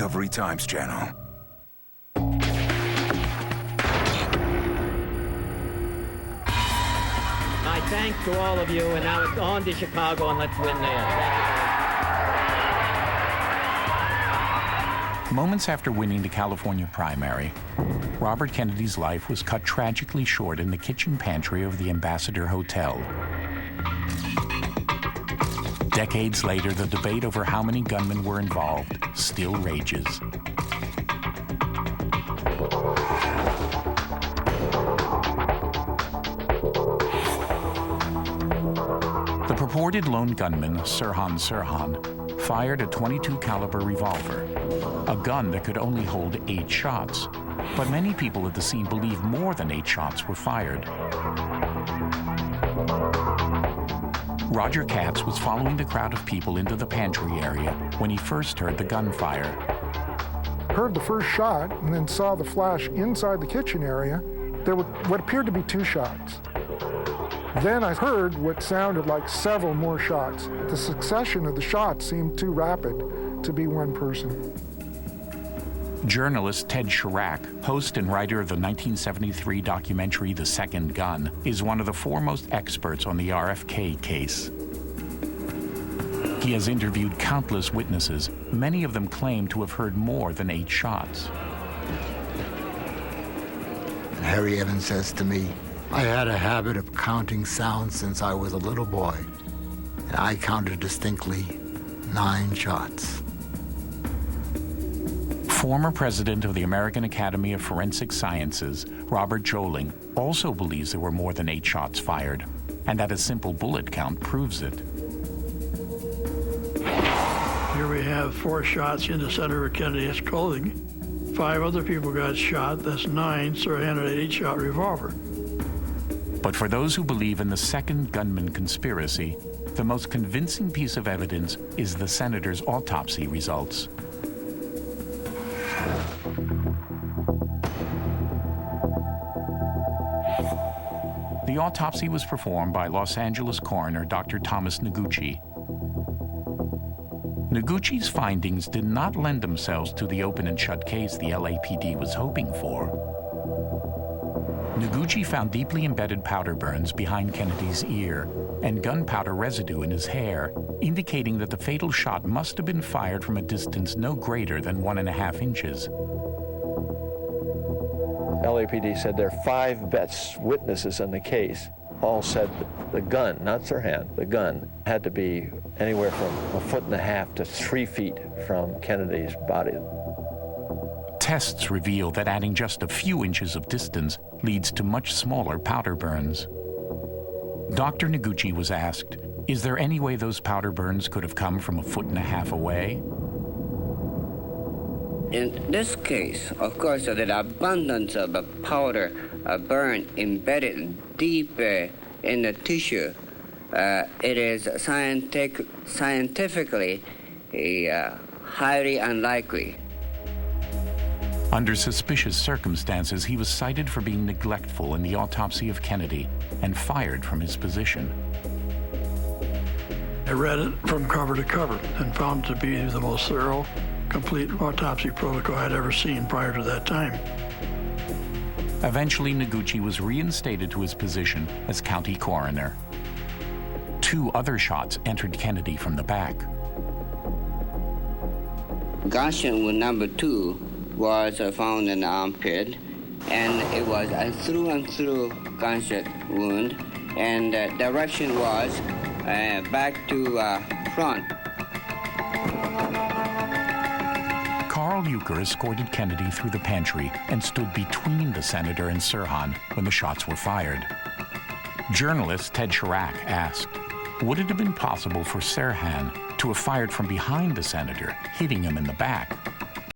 Discovery Times Channel. My thanks to all of you, and now it's on to Chicago, and let's win there. Thank you. Moments after winning the California primary, Robert Kennedy's life was cut tragically short in the kitchen pantry of the Ambassador Hotel. Decades later, the debate over how many gunmen were involved still rages. The purported lone gunman, Sirhan, fired a .22 caliber revolver, a gun that could only hold 8 shots. But many people at the scene believe more than 8 shots were fired. Roger Katz was following the crowd of people into the pantry area when he first heard the gunfire. Heard the first shot and then saw the flash inside the kitchen area. There were what appeared to be 2 shots. Then I heard what sounded like several more shots. The succession of the shots seemed too rapid to be one person. Journalist Ted Chirac, host and writer of the 1973 documentary The Second Gun, is one of the foremost experts on the RFK case. He has interviewed countless witnesses. Many of them claim to have heard more than 8 shots. Harry Evans says to me, "I had a habit of counting sounds since I was a little boy, and I counted distinctly 9 shots." Former president of the American Academy of Forensic Sciences, Robert Joling, also believes there were more than 8 shots fired, and that a simple bullet count proves it. Here we have 4 shots into Senator Kennedy's clothing. 5 other people got shot. That's 9. Sirhan had an 8-shot revolver. But for those who believe in the second gunman conspiracy, the most convincing piece of evidence is the senator's autopsy results. The autopsy was performed by Los Angeles coroner Dr. Thomas Noguchi. Noguchi's findings did not lend themselves to the open and shut case the LAPD was hoping for. Noguchi found deeply embedded powder burns behind Kennedy's ear and gunpowder residue in his hair, indicating that the fatal shot must have been fired from a distance no greater than 1.5 inches. LAPD said there are 5 best witnesses in the case. All said the gun, not Sirhan, the gun had to be anywhere from 1.5 to 3 feet from Kennedy's body. Tests reveal that adding just a few inches of distance leads to much smaller powder burns. Dr. Noguchi was asked, is there any way those powder burns could have come from 1.5 feet away? In this case, of course, the abundance of powder burn embedded deep in the tissue, it is scientifically highly unlikely. Under suspicious circumstances, he was cited for being neglectful in the autopsy of Kennedy and fired from his position. I read it from cover to cover and found it to be the most thorough, complete autopsy protocol I'd ever seen prior to that time. Eventually, Noguchi was reinstated to his position as county coroner. 2 other shots entered Kennedy from the back. Gunshot wound number 2 was found in the armpit, and it was a through-and-through gunshot wound, and the direction was back to front. Carl Euchre escorted Kennedy through the pantry and stood between the senator and Sirhan when the shots were fired. Journalist Ted Chirac asked, would it have been possible for Sirhan to have fired from behind the senator, hitting him in the back?